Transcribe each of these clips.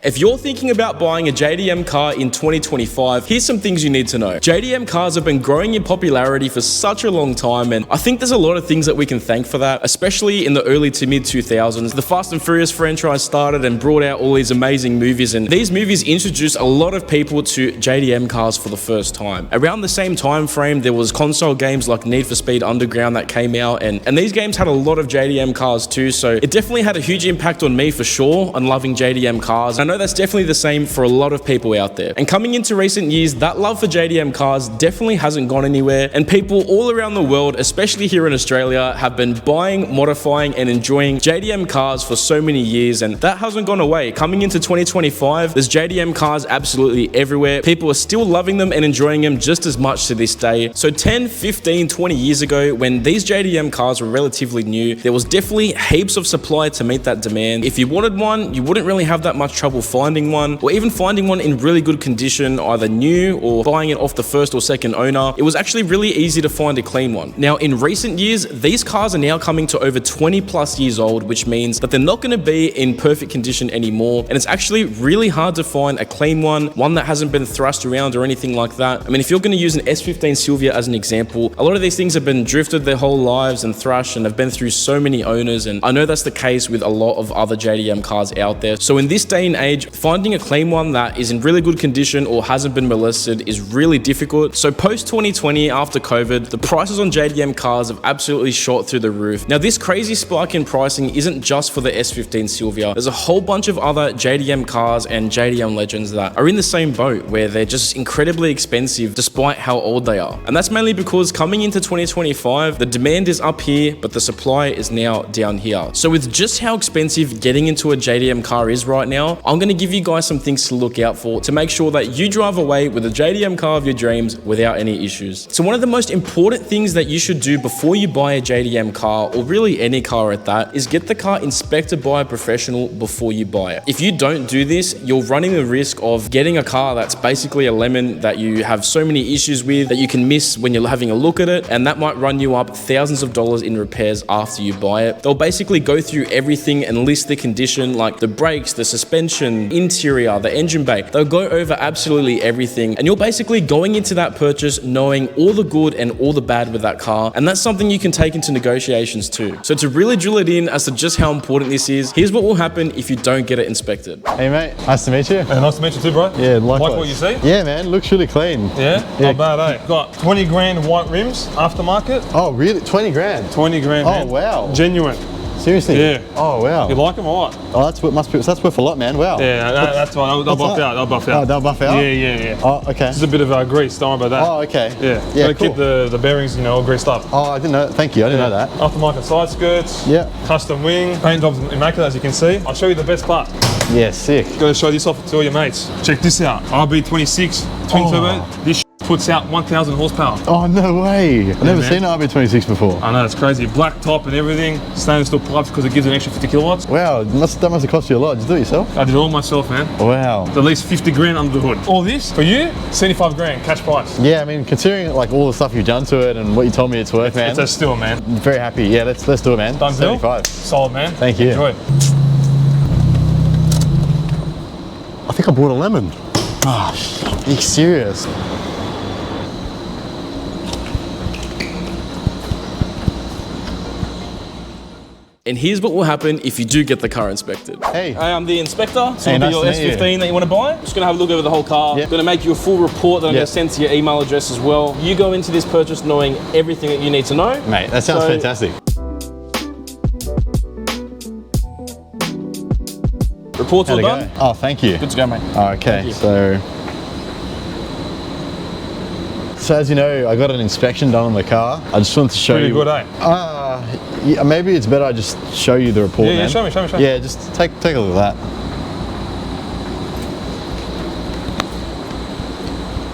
If you're thinking about buying a JDM car in 2025, here's some things you need to know. JDM cars have been growing in popularity for such a long time, and I think there's a lot of things that we can thank for that, especially in the early to mid 2000s. The Fast and Furious franchise started and brought out all these amazing movies, and these movies introduced a lot of people to JDM cars for the first time. Around the same time frame, there was console games like Need for Speed Underground that came out, and these games had a lot of JDM cars too, so it definitely had a huge impact on me for sure, on loving JDM cars. I know that's definitely the same for a lot of people out there. And coming into recent years, that love for JDM cars definitely hasn't gone anywhere, and people all around the world, especially here in Australia, have been buying, modifying, and enjoying JDM cars for so many years, and that hasn't gone away. Coming into 2025, there's JDM cars absolutely everywhere. People are still loving them and enjoying them just as much to this day. So 10, 15, 20 years ago, when these JDM cars were relatively new, there was definitely heaps of supply to meet that demand. If you wanted one, you wouldn't really have that much trouble finding one, or even finding one in really good condition, either new or buying it off the first or second owner. It was actually really easy to find a clean one. Now, in recent years, these cars are now coming to over 20 plus years old, which means that they're not going to be in perfect condition anymore, and it's actually really hard to find a clean one that hasn't been thrashed around or anything like that. I mean, if you're going to use an S15 Silvia as an example, a lot of these things have been drifted their whole lives and thrashed and have been through so many owners, and I know that's the case with a lot of other JDM cars out there. So in this day and age, finding a clean one that is in really good condition or hasn't been molested is really difficult. So post 2020, after COVID, the prices on JDM cars have absolutely shot through the roof. Now, this crazy spike in pricing isn't just for the S15 Silvia. There's a whole bunch of other JDM cars and JDM legends that are in the same boat, where they're just incredibly expensive despite how old they are. And that's mainly because coming into 2025, the demand is up here, but the supply is now down here. So with just how expensive getting into a JDM car is right now, I'm going to give you guys some things to look out for to make sure that you drive away with a JDM car of your dreams without any issues. So one of the most important things that you should do before you buy a JDM car, or really any car at that, is get the car inspected by a professional before you buy it. If you don't do this, you're running the risk of getting a car that's basically a lemon that you have so many issues with that you can miss when you're having a look at it, and that might run you up thousands of dollars in repairs after you buy it. They'll basically go through everything and list the condition, like the brakes, the suspension, interior, the engine bay. They'll go over absolutely everything, and you're basically going into that purchase knowing all the good and all the bad with that car, and that's something you can take into negotiations too. So to really drill it in as to just how important this is, here's what will happen if you don't get it inspected. Hey mate, nice to meet you. Nice to meet you too, bro. Yeah, likewise. Like what you see? Yeah man, looks really clean. Yeah? Not bad, eh? Got 20 grand white rims, aftermarket. Oh really? 20 grand? 20 grand, Oh man. wow. Genuine. Seriously? Yeah. Oh wow. You like them or what? Oh, that's worth a lot, man. Wow. Yeah, that's why they'll buff out. They'll buff out. Oh, they'll buff out? Yeah. Oh, okay. Just a bit of grease. Don't worry about that. Oh, okay. Yeah. Yeah, Gotta cool. keep the bearings, all greased up. Oh, I didn't know. Thank you. I didn't know that. Aftermarket side skirts. Yeah. Custom wing. Paint job's immaculate, as you can see. I'll show you the best part. Yeah, sick. Gotta show this off to all your mates. Check this out. RB26 twin turbo. This puts out 1,000 horsepower. Oh no way! I've never seen an RB26 before. I know, it's crazy. Black top and everything. Stainless steel pipes because it gives an extra 50 kilowatts. Wow, that must have cost you a lot. Did you do it yourself? I did it all myself, man. Wow. At least 50 grand under the hood. All this for you, 75 grand cash price. Yeah, I mean, considering like all the stuff you've done to it and what you told me it's worth, man. It's a steal, man. I'm very happy. Yeah, let's do it, man. Done deal? 75. Solid, man. Thank you. Enjoy. I think I bought a lemon. Oh, are you serious? And here's what will happen if you do get the car inspected. Hey. I'm the inspector. So Hey, it'll nice be to your meet S15 that you want to buy. Just going to have a look over the whole car. Yep. Going to make you a full report that I'm going to send to your email address as well. You go into this purchase knowing everything that you need to know. Mate, that sounds fantastic. Reports all done. Oh, thank you. Good to go, mate. Oh, okay, so as you know, I got an inspection done on the car. I just wanted to show you. Pretty good, eh? Yeah, maybe it's better I just show you the report, Yeah, man. show me. Yeah, just take a look at that.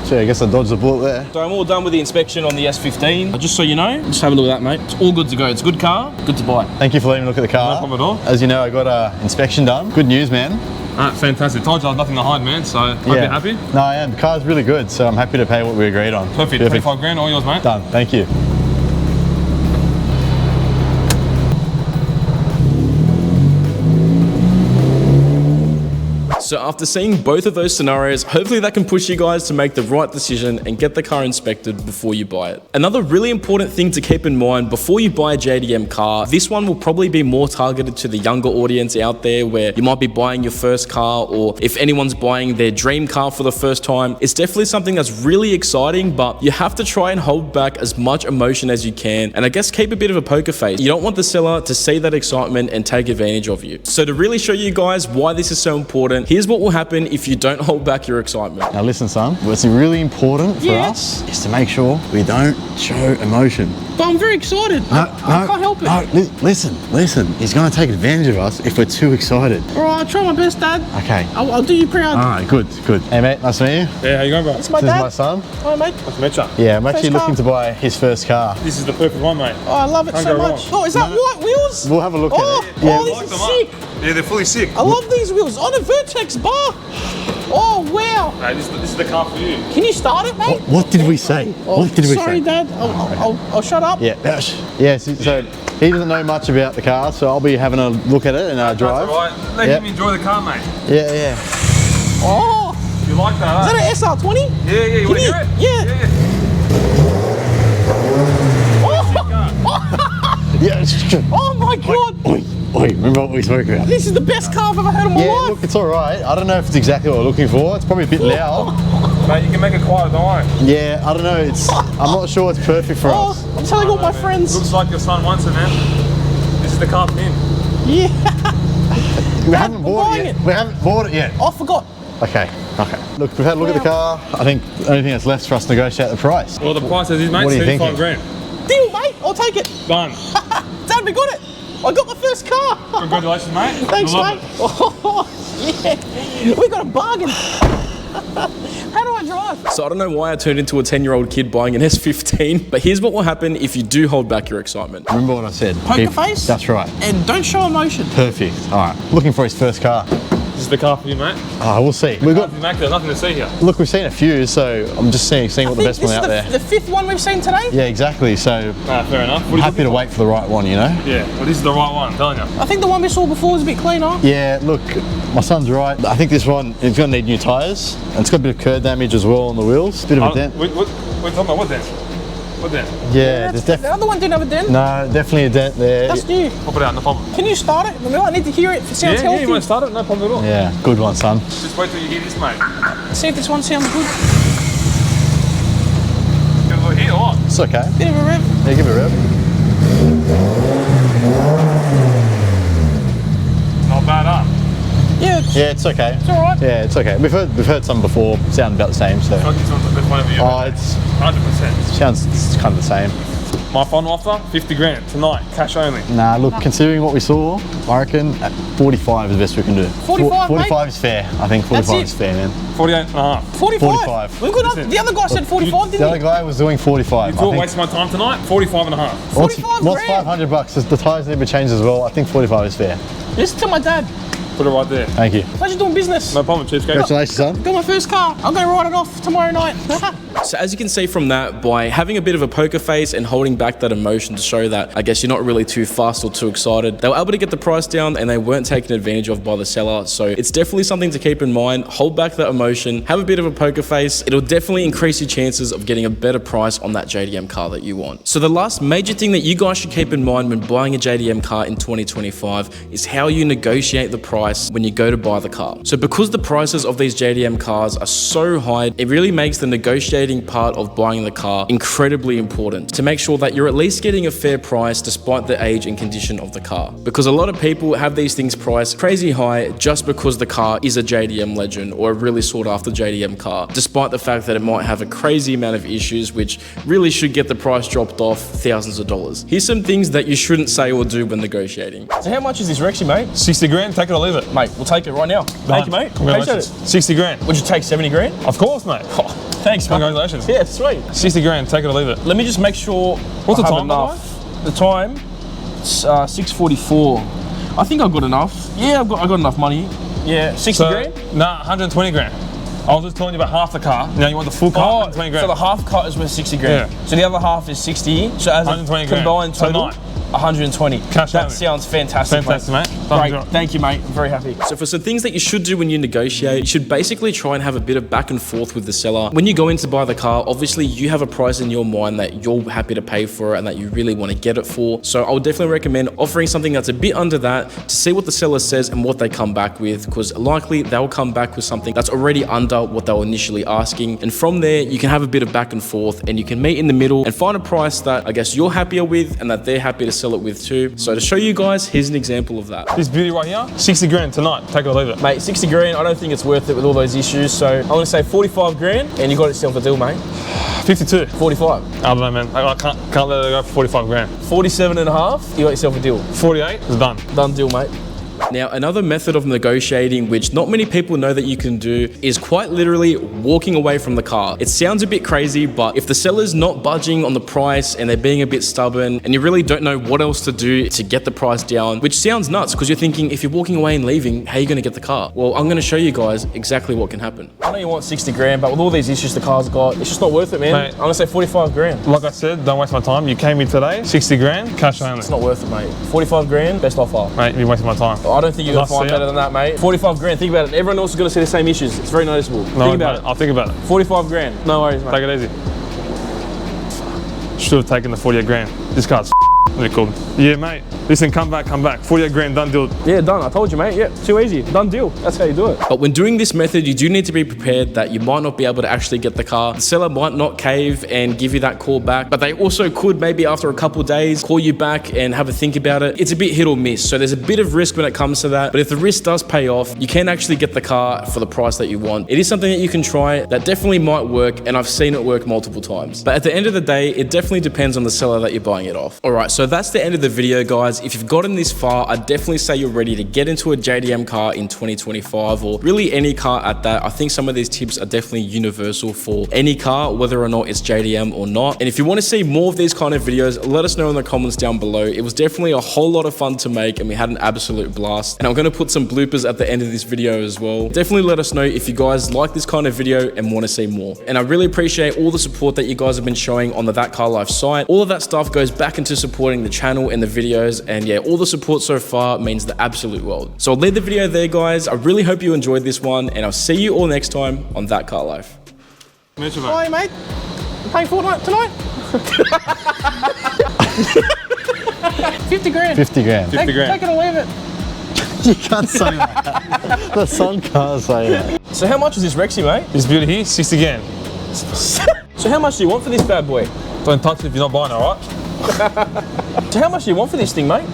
So I guess I dodged the bullet there. So I'm all done with the inspection on the S15. Just so you know, just have a look at that, mate. It's all good to go. It's a good car, good to buy. Thank you for letting me look at the car. No problem at all. As you know, I got an inspection done. Good news, man. Fantastic. Told you I have nothing to hide, man, so hope you're happy. No, I am. The car's really good, so I'm happy to pay what we agreed on. Perfect. 25 grand, all yours, mate. Done. Thank you. So So after seeing both of those scenarios, hopefully that can push you guys to make the right decision and get the car inspected before you buy it. Another really important thing to keep in mind before you buy a JDM car, this one will probably be more targeted to the younger audience out there where you might be buying your first car, or if anyone's buying their dream car for the first time. It's definitely something that's really exciting, but you have to try and hold back as much emotion as you can, and I guess keep a bit of a poker face. You don't want the seller to see that excitement and take advantage of you. So to really show you guys why this is so important, here's what will happen if you don't hold back your excitement. Now listen, son, what's really important for us is to make sure we don't show emotion. But I'm very excited. I can't help it. No, listen. He's going to take advantage of us if we're too excited. All right, I'll try my best, Dad. Okay. I'll do you proud. All right, good. Hey, mate, nice to meet you. Yeah, how you going, bro? It's my This dad. is my son. Hi, mate. Nice to meet you. Yeah, I'm actually First looking to buy his first car. This is the perfect one, mate. Oh, I love it Can't so go much. wrong. Oh, is that white wheels? We'll have a look Oh, at it. Yeah. oh, this is sick. Yeah, they're fully sick. I love these wheels. On a Vertex bar. Oh, wow. Mate, this is the car for you. Can you start it, mate? What did we say? Oh, What did we sorry, say? Dad. I'll shut up. Yeah. So he doesn't know much about the car, so I'll be having a look at it and drive. That's all right. Let Yep. him enjoy the car, mate. Yeah. Oh, You like that, is that an SR20? Yeah, you want to hear it? Yeah. Oh my God. Oi, remember what we spoke about? This is the best car I've ever heard in my Yeah, life. look, it's all right. I don't know if it's exactly what we're looking for. It's probably a bit loud. Mate, you can make it quiet, don't worry. Yeah, I don't know. I'm not sure it's perfect for Oh, us. I'm telling all my friends. Looks like your son wants it, man. This is the car for him. Yeah. We haven't I'm bought buying it it. yet. We haven't bought it yet. I forgot. Okay. Look, we've had a look at the car. I think the only thing that's left for us to negotiate the price. Well, the price is, mate, What are you 75 thinking? grand. Deal, mate. I'll take it. Done. Dad, we got it. I got my first car. Congratulations, mate. Thanks, I love mate. it. Oh, yeah. We got a bargain. How do I drive? So I don't know why I turned into a 10-year-old kid buying an S15, but here's what will happen if you do hold back your excitement. Remember what I said? Poker face? That's right. And don't show emotion. Perfect. All right. Looking for his first car. This is the car for you, mate. We'll see. We've got. There's nothing to see here. Look, we've seen a few, so I'm just seeing what the best one out there. The fifth one we've seen today. Yeah, exactly. So Fair enough. I'm happy to wait for the right one, you know? Yeah, well, this is the right one, I'm telling you. I think the one we saw before was a bit cleaner. Yeah, look, my son's right. I think this one is going to need new tyres, and it's got a bit of curb damage as well on the wheels. Bit of a dent. We're talking about what dent? What dent? Yeah, there's The definitely. other one didn't have a dent. No, definitely a dent there. That's new. I'll put it out, no problem. Can you start it? I mean, I need to hear it. If it sounds Yeah, healthy. you want to start it? No problem at all. Yeah, good one, son. Just wait till you hear this, mate. See if this one sounds good. Give it a hit or what? It's okay. Bit of a rev. Yeah, give it a rev. Not bad, huh? Yeah, Yeah, it's okay. it's all right. Yeah, it's okay. We've heard some before, sound about the same. So. Like this one's the best one of you. Oh, it's 100%. sounds it's kind of the same. My final offer, 50 grand tonight, cash only. Nah, look, considering what we saw, I reckon at 45 is the best we can do. 45, 45 is fair. I think 45 it. is fair, man. 48 and a half. 45. 45. We've got up. The other guy said 45, The didn't other he? guy was doing 45. You thought wasting my time tonight? 45 and a half. What's 45 what's grand. 500 bucks? The tyres need to be changed as well. I think 45 is fair. Listen to my dad. Put it right there. Thank you. Pleasure doing business. No problem, cheapskate. Congratulations, son. Got my first car. I'm going to ride it off tomorrow night. So as you can see from that, by having a bit of a poker face and holding back that emotion to show that I guess you're not really too fast or too excited, they were able to get the price down and they weren't taken advantage of by the seller. So it's definitely something to keep in mind. Hold back that emotion, have a bit of a poker face. It'll definitely increase your chances of getting a better price on that JDM car that you want. So the last major thing that you guys should keep in mind when buying a JDM car in 2025 is how you negotiate the price when you go to buy the car. So because the prices of these JDM cars are so high, it really makes the negotiating part of buying the car incredibly important to make sure that you're at least getting a fair price despite the age and condition of the car. Because a lot of people have these things priced crazy high just because the car is a JDM legend or a really sought after JDM car, despite the fact that it might have a crazy amount of issues which really should get the price dropped off thousands of dollars. Here's some things that you shouldn't say or do when negotiating. So how much is this Rexy, mate? 60 grand, take it or leave it. Mate, we'll take it right now. Thank you, mate. Appreciate Congratulations. it. 60 grand. Would you take 70 grand? Of course, mate. Oh, thanks, mate. Congratulations. Yeah, sweet. 60 grand, take it or leave it. Let me just make sure. What's the I have time, by the enough. The time, it's 6:44. I think I've got enough. Yeah, I got enough money. Yeah, 60 grand. Nah, 120 grand. I was just telling you about half the car. Now you want the full car, 120 grand. So the half cut is worth 60 grand. Yeah. So the other half is 60. So as 120 a grand. combined total. Tonight. 120. Cash That only. sounds fantastic, Fantastic, mate. Great. Thank you, mate. I'm very happy. So for some things that you should do when you negotiate, you should basically try and have a bit of back and forth with the seller. When you go in to buy the car, obviously you have a price in your mind that you're happy to pay for it and that you really want to get it for. So I would definitely recommend offering something that's a bit under that to see what the seller says and what they come back with, because likely they'll come back with something that's already under what they were initially asking. And from there, you can have a bit of back and forth and you can meet in the middle and find a price that I guess you're happier with and that they're happy to sell it with too. So to show you guys, here's an example of that. This beauty right here, 60 grand tonight. Take it or leave it. Mate, 60 grand, I don't think it's worth it with all those issues. So I'm gonna say 45 grand and you got yourself a deal, mate. 52. 45. I don't know, man. I can't let it go for 45 grand. 47 and a half, you got yourself a deal. 48 is done. Done deal, mate. Now, another method of negotiating, which not many people know that you can do, is quite literally walking away from the car. It sounds a bit crazy, but if the seller's not budging on the price and they're being a bit stubborn and you really don't know what else to do to get the price down, which sounds nuts because you're thinking, if you're walking away and leaving, how are you going to get the car? Well, I'm going to show you guys exactly what can happen. I know you want 60 grand, but with all these issues the car's got, it's just not worth it, man. Mate. I'm gonna say 45 grand. Like I said, don't waste my time. You came in today, 60 grand, cash only. It's not worth it, mate. 45 grand, best offer. Mate, you're wasting my time. I don't think you're gonna Nice find to see better than that, mate. 45 grand, think about it. Everyone else is gonna see the same issues. It's very noticeable. No, Think about mate, I'll think about it. it. 45 grand, no worries, mate. Take it easy. Should have taken the 48 grand. This car's really cool. Yeah, mate. Listen, come back. 48 grand, done deal. Yeah, done. I told you, mate. Yeah, too easy. Done deal. That's how you do it. But when doing this method, you do need to be prepared that you might not be able to actually get the car. The seller might not cave and give you that call back, but they also could maybe after a couple of days call you back and have a think about it. It's a bit hit or miss. So there's a bit of risk when it comes to that. But if the risk does pay off, you can actually get the car for the price that you want. It is something that you can try that definitely might work, and I've seen it work multiple times. But at the end of the day, it definitely depends on the seller that you're buying it off. All right, so that's the end of the video, guys. If you've gotten this far, I'd definitely say you're ready to get into a JDM car in 2025, or really any car at that. I think some of these tips are definitely universal for any car, whether or not it's JDM or not. And if you want to see more of these kind of videos, let us know in the comments down below. It was definitely a whole lot of fun to make and we had an absolute blast. And I'm going to put some bloopers at the end of this video as well. Definitely let us know if you guys like this kind of video and want to see more. And I really appreciate all the support that you guys have been showing on the ThatCarLife site. All of that stuff goes back into supporting the channel and the videos, and yeah, all the support so far means the absolute world. So I'll leave the video there, guys. I really hope you enjoyed this one, and I'll see you all next time on ThatCarLife. Hi, mate. I'm paying Fortnite tonight. 50 grand. 50 grand. 50 grand. Take it or leave it. You can't say that. The sun can't say that. So how much is this Rexy, mate? This beauty here, 60 grand. So how much do you want for this bad boy? Don't touch it if you're not buying it, alright? So how much do you want for this thing, mate?